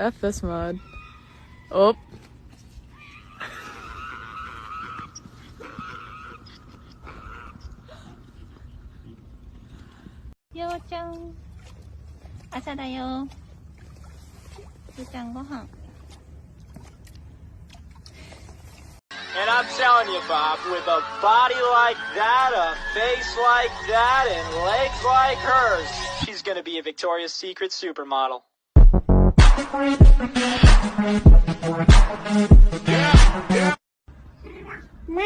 F this mud. Oh.ようちゃん、朝だよ。ようちゃんご飯。And I'm telling you, Bob, with a body like that, a face like that, and legs like hers, she's gonna be a Victoria's Secret supermodel. Meh.